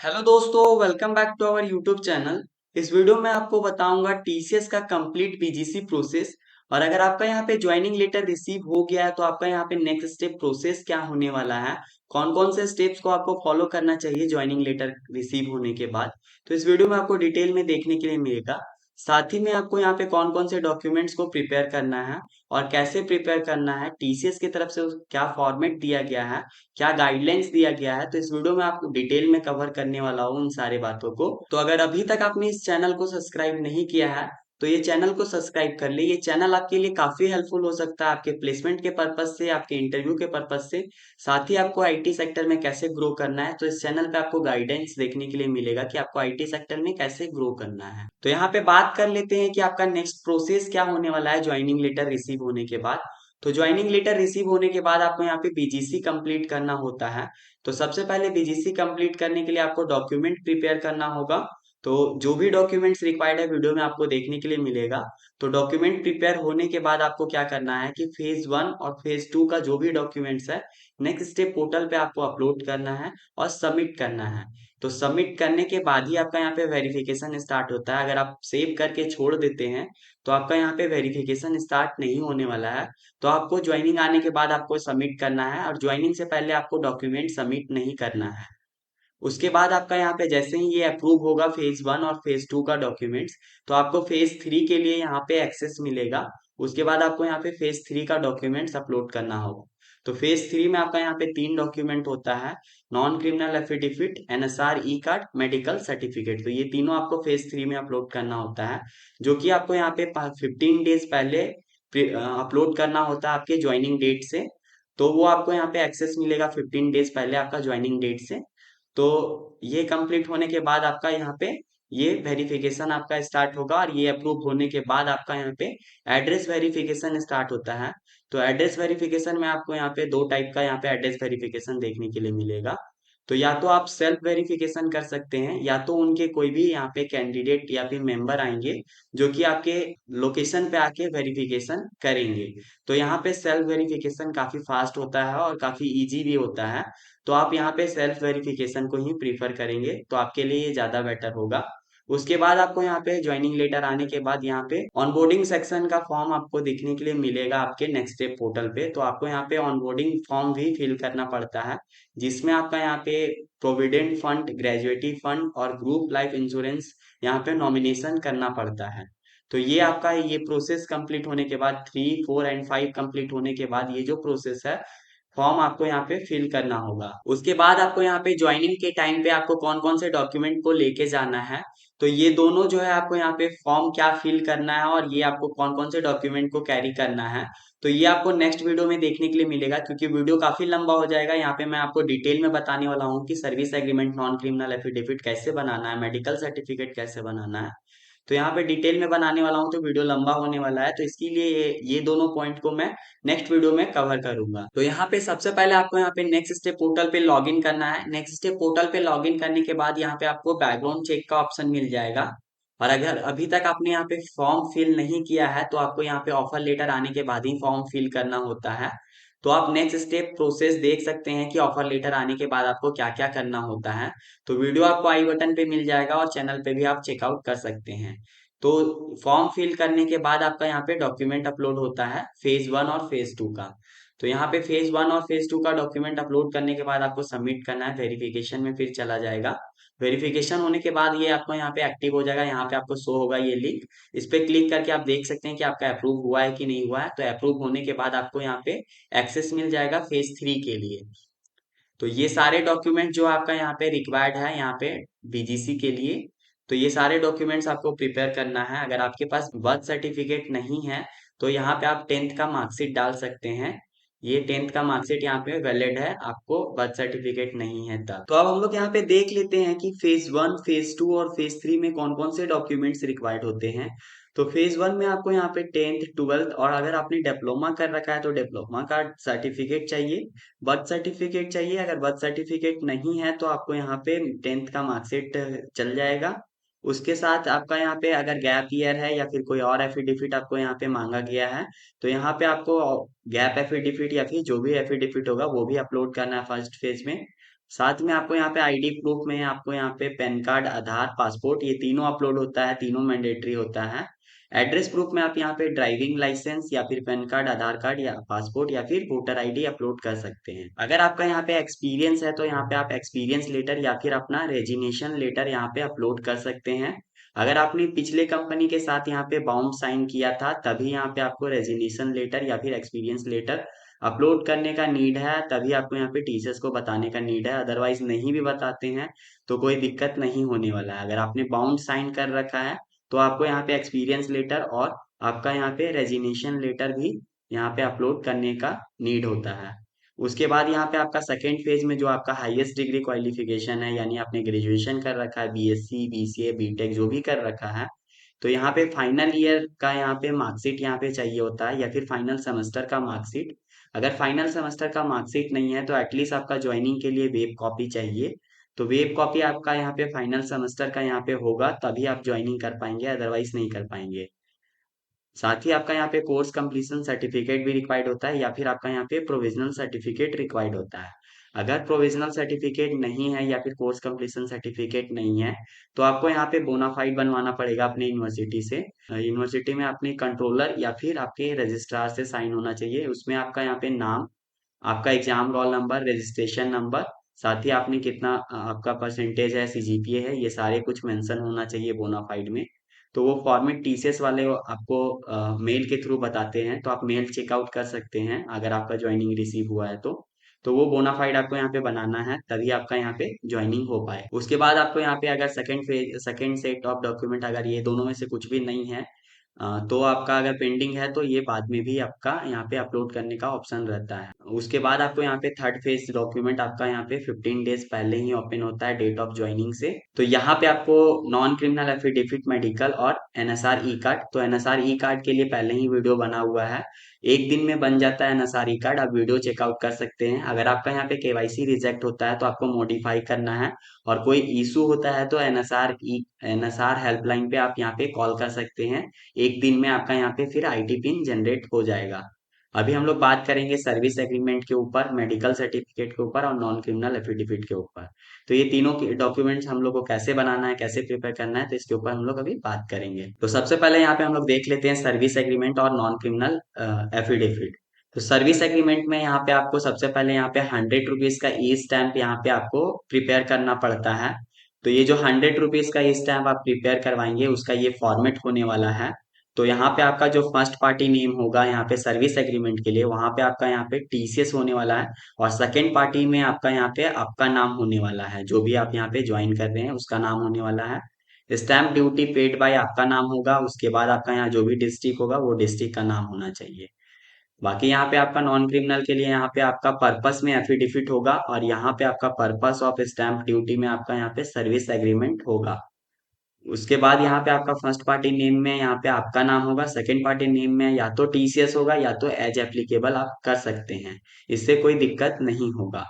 Hello दोस्तों, welcome back to our YouTube channel. इस video में आपको बताऊंगा टीसीएस का कंप्लीट बीजीसी प्रोसेस। और अगर आपका यहाँ पे ज्वाइनिंग लेटर रिसीव हो गया है तो आपका यहाँ पे नेक्स्ट स्टेप प्रोसेस क्या होने वाला है, कौन कौन से स्टेप्स को आपको फॉलो करना चाहिए ज्वाइनिंग लेटर रिसीव होने के बाद। तो इस वीडियो में आपको डिटेल में देखने के लिए मिलेगा। साथ ही में आपको यहाँ पे कौन कौन से डॉक्यूमेंट्स को प्रिपेयर करना है और कैसे प्रिपेयर करना है, टीसीएस की तरफ से क्या फॉर्मेट दिया गया है, क्या गाइडलाइंस दिया गया है। तो इस वीडियो में आपको डिटेल में कवर करने वाला हूँ उन सारे बातों को। तो अगर अभी तक आपने इस चैनल को सब्सक्राइब नहीं किया है तो ये चैनल को सब्सक्राइब कर ले। ये चैनल आपके लिए काफी हेल्पफुल हो सकता है, आपके प्लेसमेंट के पर्पज से, आपके इंटरव्यू के पर्पज से। साथ ही आपको आईटी सेक्टर में कैसे ग्रो करना है, तो इस चैनल पे आपको गाइडेंस देखने के लिए मिलेगा कि आपको आईटी सेक्टर में कैसे ग्रो करना है। तो यहाँ पे बात कर लेते हैं कि आपका नेक्स्ट प्रोसेस क्या होने वाला है ज्वाइनिंग लेटर रिसीव होने के बाद। तो ज्वाइनिंग लेटर रिसीव होने के बाद आपको यहाँ पे बीजीसी कंप्लीट करना होता है। तो सबसे पहले बीजीसी कंप्लीट करने के लिए आपको डॉक्यूमेंट प्रिपेयर करना होगा। तो जो भी डॉक्यूमेंट्स रिक्वायर्ड है वीडियो में आपको देखने के लिए मिलेगा। तो डॉक्यूमेंट प्रिपेयर होने के बाद आपको क्या करना है कि फेज 1 और फेज 2 का जो भी डॉक्यूमेंट्स है नेक्स्ट स्टेप पोर्टल पे आपको अपलोड करना है और सबमिट करना है। तो सबमिट करने के बाद ही आपका यहाँ पे वेरिफिकेशन स्टार्ट होता है। अगर आप सेव करके छोड़ देते हैं तो आपका यहाँ पे वेरिफिकेशन स्टार्ट नहीं होने वाला है। तो आपको ज्वाइनिंग आने के बाद आपको सबमिट करना है और ज्वाइनिंग से पहले आपको डॉक्यूमेंट सबमिट नहीं करना है। उसके बाद आपका यहाँ पे जैसे ही ये अप्रूव होगा फेज 1 और फेज 2 का डॉक्यूमेंट्स, तो आपको फेज 3 के लिए यहाँ पे एक्सेस मिलेगा। उसके बाद आपको यहाँ पे फेज 3 का डॉक्यूमेंट्स अपलोड करना होगा। तो फेज 3 में आपका यहाँ पे 3 डॉक्यूमेंट होता है: नॉन क्रिमिनल एफिडेविट, एनएसआर ई कार्ड, मेडिकल सर्टिफिकेट। तो ये तीनों आपको फेज 3 में अपलोड करना होता है, जो कि आपको यहाँ पे 15 डेज पहले अपलोड करना होता है आपके ज्वाइनिंग डेट से। तो वो आपको यहाँ पे एक्सेस मिलेगा 15 डेज पहले आपका ज्वाइनिंग डेट से। तो ये कंप्लीट होने के बाद आपका यहाँ पे ये वेरिफिकेशन आपका स्टार्ट होगा और ये अप्रूव होने के बाद आपका यहाँ पे एड्रेस वेरिफिकेशन स्टार्ट होता है। तो एड्रेस वेरिफिकेशन में आपको यहाँ पे दो टाइप का यहाँ पे एड्रेस वेरिफिकेशन देखने के लिए मिलेगा। तो या तो आप सेल्फ वेरिफिकेशन कर सकते हैं या तो उनके कोई भी यहाँ पे कैंडिडेट या फिर मेंबर आएंगे जो कि आपके लोकेशन पे आके वेरिफिकेशन करेंगे। तो यहाँ पे सेल्फ वेरिफिकेशन काफी फास्ट होता है और काफी इजी भी होता है। तो आप यहाँ पे सेल्फ वेरिफिकेशन को ही प्रीफर करेंगे तो आपके लिए ये ज्यादा बेटर होगा। उसके बाद आपको यहाँ पे ज्वाइनिंग लेटर आने के बाद यहाँ पे ऑनबोर्डिंग सेक्शन का फॉर्म आपको देखने के लिए मिलेगा आपके नेक्स्ट स्टेप पोर्टल पे। तो आपको यहाँ पे ऑनबोर्डिंग फॉर्म भी फिल करना पड़ता है, जिसमें आपका यहाँ पे प्रोविडेंट फंड, ग्रेजुएटी फंड और ग्रुप लाइफ इंश्योरेंस यहाँ पे नॉमिनेशन करना पड़ता है। तो ये आपका ये प्रोसेस कंप्लीट होने के बाद 3, 4 एंड 5 कंप्लीट होने के बाद ये जो प्रोसेस है फॉर्म आपको यहाँ पे फिल करना होगा। उसके बाद आपको यहाँ पे ज्वाइनिंग के टाइम पे आपको कौन कौन से डॉक्यूमेंट को लेके जाना है, तो ये दोनों जो है आपको यहाँ पे फॉर्म क्या फिल करना है और ये आपको कौन कौन से डॉक्यूमेंट को कैरी करना है, तो ये आपको नेक्स्ट वीडियो में देखने के लिए मिलेगा। क्योंकि वीडियो काफी लंबा हो जाएगा, यहाँ पे मैं आपको डिटेल में बताने वाला हूँ कि service agreement, non criminal affidavit कैसे बनाना है, मेडिकल सर्टिफिकेट कैसे बनाना है। तो यहाँ पे डिटेल में बनाने वाला हूँ तो वीडियो लंबा होने वाला है, तो इसके लिए ये दोनों पॉइंट को मैं नेक्स्ट वीडियो में कवर करूंगा। तो यहाँ पे सबसे पहले आपको यहाँ पे नेक्स्ट स्टेप पोर्टल पे लॉगिन करना है। नेक्स्ट स्टेप पोर्टल पे लॉगिन करने के बाद यहाँ पे आपको बैकग्राउंड चेक का ऑप्शन मिल जाएगा। और अगर अभी तक आपने यहाँ पे फॉर्म फिल नहीं किया है तो आपको यहाँ पे ऑफर लेटर आने के बाद ही फॉर्म फिल करना होता है। तो आप नेक्स्ट स्टेप प्रोसेस देख सकते हैं कि ऑफर लेटर आने के बाद आपको क्या क्या करना होता है। तो वीडियो आपको आई बटन पे मिल जाएगा और चैनल पे भी आप चेकआउट कर सकते हैं। तो फॉर्म फिल करने के बाद आपका यहाँ पे डॉक्यूमेंट अपलोड होता है फेज 1 और फेज 2 का। तो यहाँ पे फेज 1 और फेज 2 का डॉक्यूमेंट अपलोड करने के बाद आपको सबमिट करना है, वेरिफिकेशन में फिर चला जाएगा। वेरिफिकेशन होने के बाद ये आपको यहाँ पे एक्टिव हो जाएगा, यहाँ पे आपको शो होगा ये लिंक। इस पे क्लिक करके आप देख सकते हैं कि आपका अप्रूव हुआ है कि नहीं हुआ है। तो अप्रूव होने के बाद आपको यहाँ पे एक्सेस मिल जाएगा फेज 3 के लिए। तो ये सारे डॉक्यूमेंट जो आपका यहाँ पे रिक्वायर्ड है यहाँ पे बीजीसी के लिए, तो ये सारे डॉक्यूमेंट्स आपको प्रिपेयर करना है। अगर आपके पास बर्थ सर्टिफिकेट नहीं है तो यहाँ पे आप 10th का मार्कशीट डाल सकते हैं। ये 10th का मार्कशीट यहाँ पे वैलिड है, आपको बर्थ सर्टिफिकेट नहीं है तब। तो अब हम लोग यहाँ पे देख लेते हैं कि फेज 1, फेज 2 और फेज 3 में कौन कौन से डॉक्यूमेंट्स रिक्वायर्ड होते हैं। तो फेज 1 में आपको यहाँ पे 10th, 12th और अगर आपने डिप्लोमा कर रखा है तो डिप्लोमा का सर्टिफिकेट चाहिए, बर्थ सर्टिफिकेट चाहिए। अगर बर्थ सर्टिफिकेट नहीं है तो आपको यहाँ पे 10th का मार्कशीट चल जाएगा। उसके साथ आपका यहाँ पे अगर गैप ईयर है या फिर कोई और एफिडेविट आपको यहाँ पे मांगा गया है तो यहाँ पे आपको गैप एफिडेविट या फिर जो भी एफिडेविट होगा वो भी अपलोड करना है फर्स्ट फेज में। साथ में आपको यहाँ पे आईडी प्रूफ में आपको यहाँ पे पैन कार्ड, आधार, पासपोर्ट, ये तीनों अपलोड होता है, तीनों मैंडेटरी होता है। एड्रेस प्रूफ में आप यहाँ पे ड्राइविंग लाइसेंस या फिर पैन कार्ड, आधार कार्ड या पासपोर्ट या फिर वोटर आईडी अपलोड कर सकते हैं। अगर आपका यहाँ पे एक्सपीरियंस है तो यहाँ पे आप एक्सपीरियंस लेटर या फिर अपना रेजिग्नेशन लेटर यहाँ पे अपलोड कर सकते हैं। अगर आपने पिछले कंपनी के साथ यहाँ पे बाउंड साइन किया था तभी यहाँ पे आपको रेजिग्नेशन लेटर या फिर एक्सपीरियंस लेटर अपलोड करने का नीड है, तभी आपको यहाँ पे टीचर्स को बताने का नीड है। अदरवाइज नहीं भी बताते हैं तो कोई दिक्कत नहीं होने वाला है। अगर आपने बाउंड साइन कर रखा है तो आपको यहाँ पे एक्सपीरियंस लेटर और आपका यहाँ पे रेजिग्नेशन लेटर भी यहाँ पे अपलोड करने का नीड होता है। उसके बाद यहाँ पे आपका सेकेंड फेज में जो आपका हाईएस्ट डिग्री क्वालिफिकेशन है, यानी आपने ग्रेजुएशन कर रखा है, बीएससी, बीसीए, बीटेक जो भी कर रखा है, तो यहाँ पे फाइनल ईयर का यहाँ पे मार्कशीट यहाँ पे चाहिए होता है, या फिर फाइनल सेमेस्टर का मार्कशीट। अगर फाइनल सेमेस्टर का मार्कशीट नहीं है तो एटलीस्ट आपका ज्वाइनिंग के लिए वेब कॉपी चाहिए। तो वेब कॉपी आपका यहाँ पे फाइनल सेमेस्टर का यहाँ पे होगा तभी आप ज्वाइनिंग कर पाएंगे, अदरवाइज नहीं कर पाएंगे। साथ ही आपका यहाँ पे कोर्स कंप्लीशन सर्टिफिकेट भी रिक्वायर्ड होता है, या फिर आपका यहाँ पे प्रोविजनल सर्टिफिकेट रिक्वायर्ड होता है। अगर प्रोविजनल सर्टिफिकेट नहीं है या फिर कोर्स कंप्लीशन सर्टिफिकेट नहीं है तो आपको यहाँ पे बोनाफाइड बनवाना पड़ेगा अपने यूनिवर्सिटी से। यूनिवर्सिटी में अपने कंट्रोलर या फिर आपके रजिस्ट्रार से साइन होना चाहिए। उसमें आपका यहाँ पे नाम, आपका exam roll number, registration number, साथ ही आपने कितना आपका परसेंटेज है, सीजीपीए है, ये सारे कुछ मेंशन होना चाहिए बोनाफाइड में। तो वो फॉर्मेट टीसीएस वाले आपको मेल के थ्रू बताते हैं, तो आप मेल चेकआउट कर सकते हैं अगर आपका ज्वाइनिंग रिसीव हुआ है तो वो बोनाफाइड आपको यहाँ पे बनाना है तभी आपका यहाँ पे ज्वाइनिंग हो पाए। उसके बाद आपको यहाँ पे अगर सेकंड सेट ऑफ डॉक्यूमेंट अगर ये दोनों में से कुछ भी नहीं है तो आपका अगर पेंडिंग है तो ये बाद में भी आपका यहाँ पे अपलोड करने का ऑप्शन रहता है। उसके बाद आपको यहाँ पे थर्ड फेज डॉक्यूमेंट आपका यहाँ पे 15 डेज पहले ही ओपन होता है डेट ऑफ ज्वाइनिंग से। तो यहाँ पे आपको नॉन क्रिमिनल एफिडेविट, मेडिकल और एनएसआर ई कार्ड, तो एनएसआर ई कार्ड के लिए पहले ही वीडियो बना हुआ है, एक दिन में बन जाता है एनएसआर ई कार्ड, आप वीडियो चेकआउट कर सकते हैं। अगर आपका यहाँ पे केवाईसी रिजेक्ट होता है तो आपको मॉडिफाई करना है, और कोई इशू होता है तो एनएसआर हेल्पलाइन पे आप यहाँ पे कॉल कर सकते हैं। एक दिन में आपका यहाँ पे फिर आईटी पिन जनरेट हो जाएगा। अभी हम लोग बात करेंगे सर्विस एग्रीमेंट के ऊपर, मेडिकल सर्टिफिकेट के ऊपर और नॉन क्रिमिनल एफिडेविट के ऊपर। तो ये तीनों डॉक्यूमेंट्स हम लोग को कैसे बनाना है, कैसे प्रिपेयर करना है, तो इसके ऊपर हम लोग अभी बात करेंगे। तो सबसे पहले यहाँ पे हम लोग देख लेते हैं सर्विस एग्रीमेंट और नॉन क्रिमिनल एफिडेविट। तो सर्विस एग्रीमेंट में यहाँ पे आपको सबसे पहले यहाँ पे 100 रुपीज का ई स्टैम्प यहाँ पे आपको प्रिपेयर करना पड़ता है। तो ये जो 100 रुपीज का ई स्टैम्प आप प्रिपेयर करवाएंगे उसका ये फॉर्मेट होने वाला है। तो यहाँ पे आपका जो फर्स्ट पार्टी नेम होगा यहाँ पे सर्विस एग्रीमेंट के लिए, वहां पे आपका यहाँ पे टीसीएस होने वाला है, और सेकेंड पार्टी में आपका यहाँ पे आपका नाम होने वाला है, जो भी आप यहाँ पे ज्वाइन कर रहे हैं उसका नाम होने वाला है। स्टैम्प ड्यूटी पेड बाय आपका नाम होगा, उसके बाद आपका यहाँ जो भी डिस्ट्रिक्ट होगा वो डिस्ट्रिक्ट का नाम होना चाहिए। बाकी यहाँ पे आपका नॉन क्रिमिनल के लिए यहाँ पे आपका पर्पस में एफिडेविट होगा, और यहाँ पे आपका पर्पस ऑफ स्टैम्प ड्यूटी में आपका यहाँ पे सर्विस एग्रीमेंट होगा। उसके बाद यहाँ पे आपका फर्स्ट पार्टी नेम में यहाँ पे आपका नाम होगा, सेकंड पार्टी नेम में या तो टीसीएस होगा या तो एज एप्लीकेबल आप कर सकते हैं, इससे कोई दिक्कत नहीं होगा।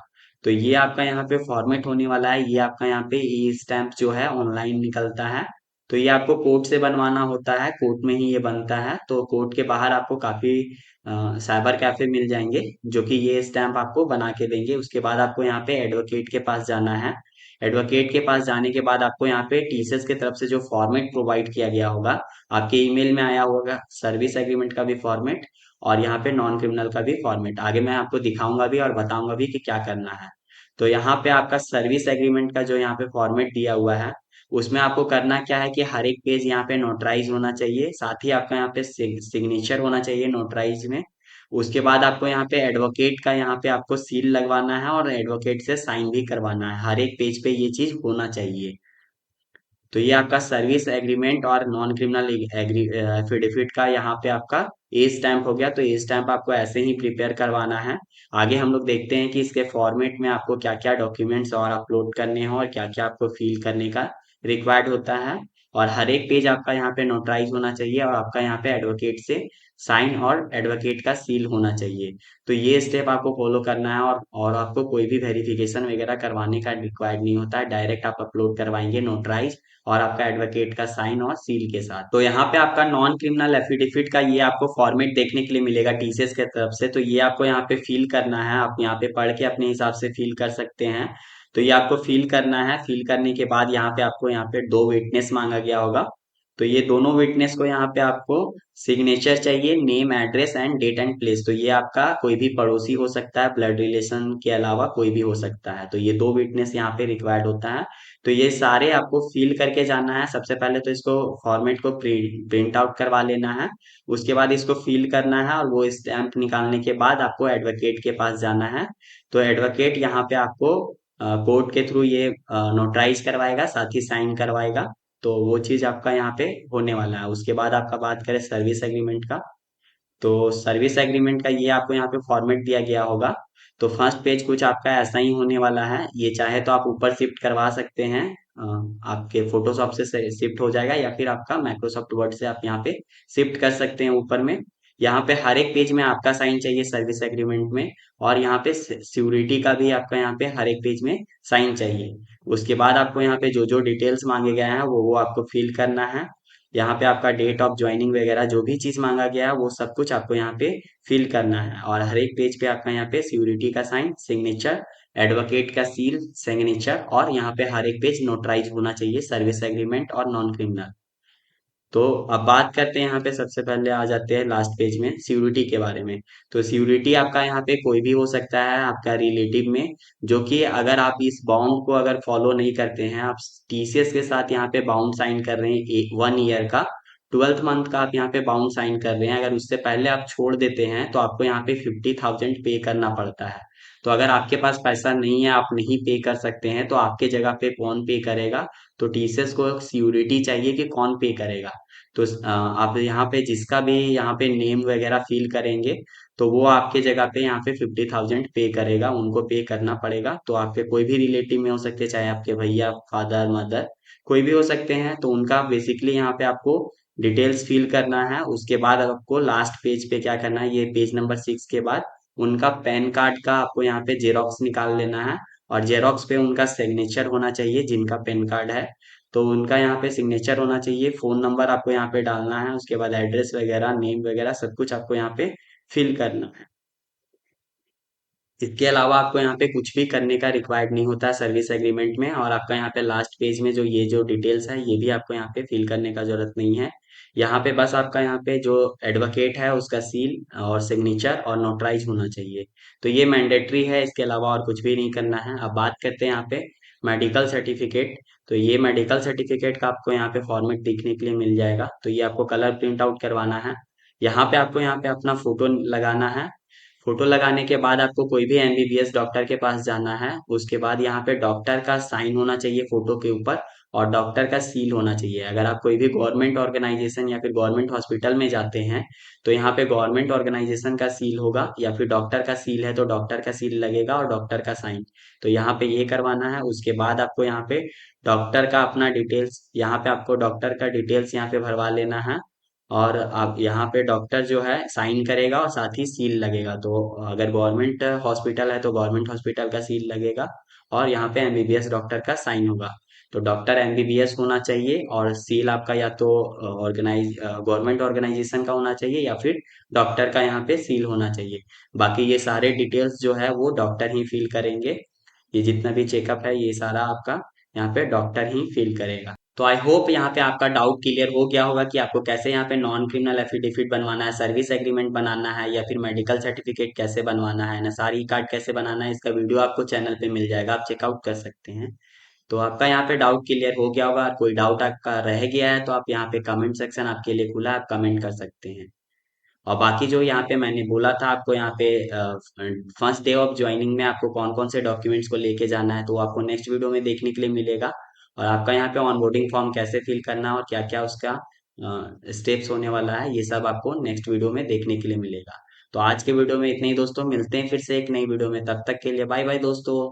तो ये आपका यहाँ पे फॉर्मेट होने वाला है। ये आपका यहाँ पे ई स्टैम्प जो है ऑनलाइन निकलता है, तो ये आपको कोर्ट से बनवाना होता है, कोर्ट में ही ये बनता है। तो कोर्ट के बाहर आपको काफी साइबर कैफे मिल जाएंगे जो कि ये स्टैम्प आपको बना के देंगे। उसके बाद आपको यहाँ पे एडवोकेट के पास जाना है। एडवोकेट के पास जाने के बाद आपको यहाँ पे टीसीएस की तरफ से जो फॉर्मेट प्रोवाइड किया गया होगा, आपके ईमेल में आया होगा, सर्विस एग्रीमेंट का भी फॉर्मेट और यहाँ पे नॉन क्रिमिनल का भी फॉर्मेट, आगे मैं आपको दिखाऊंगा भी और बताऊंगा भी कि क्या करना है। तो यहाँ पे आपका सर्विस एग्रीमेंट का जो यहाँ पे फॉर्मेट दिया हुआ है, उसमें आपको करना क्या है कि हर एक पेज यहाँ पे नोटराइज होना चाहिए, साथ ही आपका यहाँ पे सिग्नेचर होना चाहिए नोटराइज में। उसके बाद आपको यहाँ पे एडवोकेट का यहाँ पे आपको सील लगवाना है और एडवोकेट से साइन भी करवाना है, हर एक पेज पे ये चीज होना चाहिए। तो ये आपका सर्विस एग्रीमेंट और नॉन क्रिमिनल एफिडेविट का यहाँ पे आपका ए स्टैंप हो गया। तो ए स्टैंप आपको ऐसे ही प्रिपेयर करवाना है। आगे हम लोग देखते हैं कि इसके फॉर्मेट में आपको क्या क्या डॉक्यूमेंट्स और अपलोड करने हैं और क्या क्या आपको फिल करने का रिक्वायर्ड होता है। और हर एक पेज आपका यहाँ पे नोटराइज होना चाहिए और आपका यहाँ पे एडवोकेट से साइन और एडवोकेट का सील होना चाहिए। तो ये स्टेप आपको फॉलो करना है, और आपको कोई भी वेरिफिकेशन वगैरह करवाने का रिक्वायर्ड नहीं होता है, डायरेक्ट आप अपलोड करवाएंगे नोटराइज और आपका एडवोकेट का साइन और सील के साथ। तो यहाँ पे आपका नॉन क्रिमिनल एफिडेविट का ये आपको फॉर्मेट देखने के लिए मिलेगा टीसीएस के तरफ से। तो ये आपको यहाँ पे फिल करना है, आप यहाँ पे पढ़ के अपने हिसाब से फिल कर सकते हैं। तो ये आपको फिल करना है। फिल करने के बाद यहाँ पे आपको यहाँ पे दो विटनेस मांगा गया होगा। तो ये दोनों विटनेस को यहाँ पे आपको सिग्नेचर चाहिए, name, address and date and place. तो ये आपका कोई भी पड़ोसी हो सकता है, ब्लड रिलेशन के अलावा कोई भी हो सकता है। तो ये दो विटनेस यहाँ पे रिक्वायर्ड होता है। तो ये सारे आपको फिल करके जाना है। सबसे पहले तो इसको फॉर्मेट को प्रिंट आउट करवा लेना है। उसके बाद इसको फिल करना है और वो स्टैंप निकालने के बाद आपको एडवोकेट के पास जाना है। तो एडवोकेट यहाँ पे आपको कोर्ट के थ्रू ये नोटराइज करवाएगा, साथ ही साइन करवाएगा। तो वो चीज आपका यहाँ पे होने वाला है। उसके बाद आपका बात करें सर्विस एग्रीमेंट का, तो सर्विस एग्रीमेंट का ये आपको यहाँ पे फॉर्मेट दिया गया होगा। तो फर्स्ट पेज कुछ आपका ऐसा ही होने वाला है। ये चाहे तो आप ऊपर शिफ्ट करवा सकते हैं, आपके फोटोशॉप से शिफ्ट हो जाएगा, या फिर आपका माइक्रोसॉफ्ट वर्ड से आप यहाँ पे शिफ्ट कर सकते हैं ऊपर में। यहाँ पे हर एक पेज में आपका साइन चाहिए सर्विस एग्रीमेंट में। और यहाँ पे सिक्योरिटी का भी आपका यहाँ पे हर एक पेज में साइन चाहिए। उसके बाद आपको यहाँ पे जो जो डिटेल्स मांगे गए हैं वो आपको फिल करना है। यहाँ पे आपका डेट ऑफ ज्वाइनिंग वगैरह जो भी चीज मांगा गया है वो सब कुछ आपको यहाँ पे फिल करना है। और हर एक पेज पे आपका यहाँ पे सिक्योरिटी का साइन, सिग्नेचर, एडवोकेट का सील, सिग्नेचर, और यहाँ पे हर एक पेज नोटराइज होना चाहिए, सर्विस एग्रीमेंट और नॉन क्रिमिनल। तो अब बात करते हैं यहाँ पे, सबसे पहले आ जाते हैं लास्ट पेज में सिक्योरिटी के बारे में। तो सिक्योरिटी आपका यहाँ पे कोई भी हो सकता है आपका रिलेटिव में, जो कि अगर आप इस बाउंड को अगर फॉलो नहीं करते हैं, आप टीसीएस के साथ यहाँ पे बाउंड साइन कर रहे हैं 1 ईयर का, 12th मंथ का आप यहाँ पे बाउंड साइन कर रहे हैं, अगर उससे पहले आप छोड़ देते हैं तो आपको यहाँ पे 50,000 पे करना पड़ता है। तो अगर आपके पास पैसा नहीं है, आप नहीं पे कर सकते हैं, तो आपके जगह पे कौन पे करेगा? तो टीसीएस को सिक्योरिटी चाहिए कि कौन पे करेगा। तो आप यहाँ पे जिसका भी यहाँ पे नेम वगैरह फिल करेंगे, तो वो आपके जगह पे यहाँ पे 50,000 पे करेगा, उनको पे करना पड़ेगा। तो आपके कोई भी रिलेटिव में हो सकते हैं, चाहे आपके भैया, फादर, मदर, कोई भी हो सकते हैं। तो उनका बेसिकली यहाँ पे आपको डिटेल्स फिल करना है। उसके बाद आपको लास्ट पेज पे क्या करना है, ये पेज नंबर 6 के बाद उनका पैन कार्ड का आपको यहाँ पे जेरोक्स निकाल लेना है। और जेरोक्स पे उनका सिग्नेचर होना चाहिए, जिनका पैन कार्ड है तो उनका यहाँ पे सिग्नेचर होना चाहिए। फोन नंबर आपको यहाँ पे डालना है। उसके बाद एड्रेस वगैरह, नेम वगैरह सब कुछ आपको यहाँ पे फिल करना है। इसके अलावा आपको यहाँ पे कुछ भी करने का रिक्वायर्ड नहीं होता है सर्विस एग्रीमेंट में। और आपका यहाँ पे लास्ट पेज में जो ये जो डिटेल्स है ये भी आपको यहाँ पे फिल करने का जरूरत नहीं है। यहाँ पे बस आपका यहाँ पे जो एडवोकेट है उसका सील और सिग्नेचर और नोटराइज होना चाहिए। तो ये मैंडेटरी है, इसके अलावा और कुछ भी नहीं करना है। अब बात करते हैं यहाँ पे मेडिकल सर्टिफिकेट। तो ये मेडिकल सर्टिफिकेट का आपको यहाँ पे फॉर्मेट देखने के लिए मिल जाएगा। तो ये आपको कलर प्रिंट आउट करवाना है। यहाँ पे आपको यहाँ पे अपना फोटो लगाना है। फोटो लगाने के बाद आपको कोई भी एमबीबीएस डॉक्टर के पास जाना है। उसके बाद यहाँ पे डॉक्टर का साइन होना चाहिए फोटो के ऊपर, और डॉक्टर का सील होना चाहिए। अगर आप कोई भी गवर्नमेंट ऑर्गेनाइजेशन या फिर गवर्नमेंट हॉस्पिटल में जाते हैं, तो यहाँ पे गवर्नमेंट ऑर्गेनाइजेशन का सील होगा, या फिर डॉक्टर का सील है तो डॉक्टर का सील लगेगा और डॉक्टर का साइन। तो यहाँ पे ये करवाना है। उसके बाद आपको यहाँ पे डॉक्टर का अपना डिटेल्स, यहाँ पे आपको डॉक्टर का डिटेल्स यहाँ पे भरवा लेना है। और आप यहाँ पे डॉक्टर जो है साइन करेगा और साथ ही सील लगेगा। तो अगर गवर्नमेंट हॉस्पिटल है तो गवर्नमेंट हॉस्पिटल का सील लगेगा, और यहाँ पे एमबीबीएस डॉक्टर का साइन होगा। तो डॉक्टर एमबीबीएस होना चाहिए, और सील आपका या तो ऑर्गेनाइज गवर्नमेंट ऑर्गेनाइजेशन का होना चाहिए, या फिर डॉक्टर का यहाँ पे सील होना चाहिए। बाकी ये सारे डिटेल्स जो है वो डॉक्टर ही फिल करेंगे। ये जितना भी चेकअप है ये सारा आपका यहाँ पे डॉक्टर ही फिल करेगा। तो आई होप यहाँ पे आपका डाउट क्लियर हो गया होगा कि आपको कैसे यहाँ पे नॉन क्रिमिनल एफिडेविट बनवाना है, सर्विस एग्रीमेंट बनाना है, या फिर मेडिकल सर्टिफिकेट कैसे बनवाना है, नसारी कार्ड कैसे बनाना है। इसका वीडियो आपको चैनल पे मिल जाएगा, आप चेकआउट कर सकते हैं। तो आपका यहाँ पे डाउट क्लियर हो गया होगा। कोई डाउट आपका रह गया है तो आप यहाँ पे कमेंट सेक्शन आपके लिए खुला है, आप कमेंट कर सकते हैं। और बाकी जो यहाँ पे मैंने बोला था आपको, यहाँ पे फर्स्ट डे ऑफ ज्वाइनिंग में आपको कौन कौन से डॉक्यूमेंट्स को लेके जाना है, तो आपको नेक्स्ट वीडियो में देखने के लिए मिलेगा। और आपका यहाँ पे ऑनबोर्डिंग फॉर्म कैसे फिल करना है और क्या क्या उसका स्टेप्स होने वाला है, ये सब आपको नेक्स्ट वीडियो में देखने के लिए मिलेगा। तो आज के वीडियो में इतना ही दोस्तों, मिलते हैं फिर से एक नई वीडियो में। तब तक के लिए बाय बाय दोस्तों।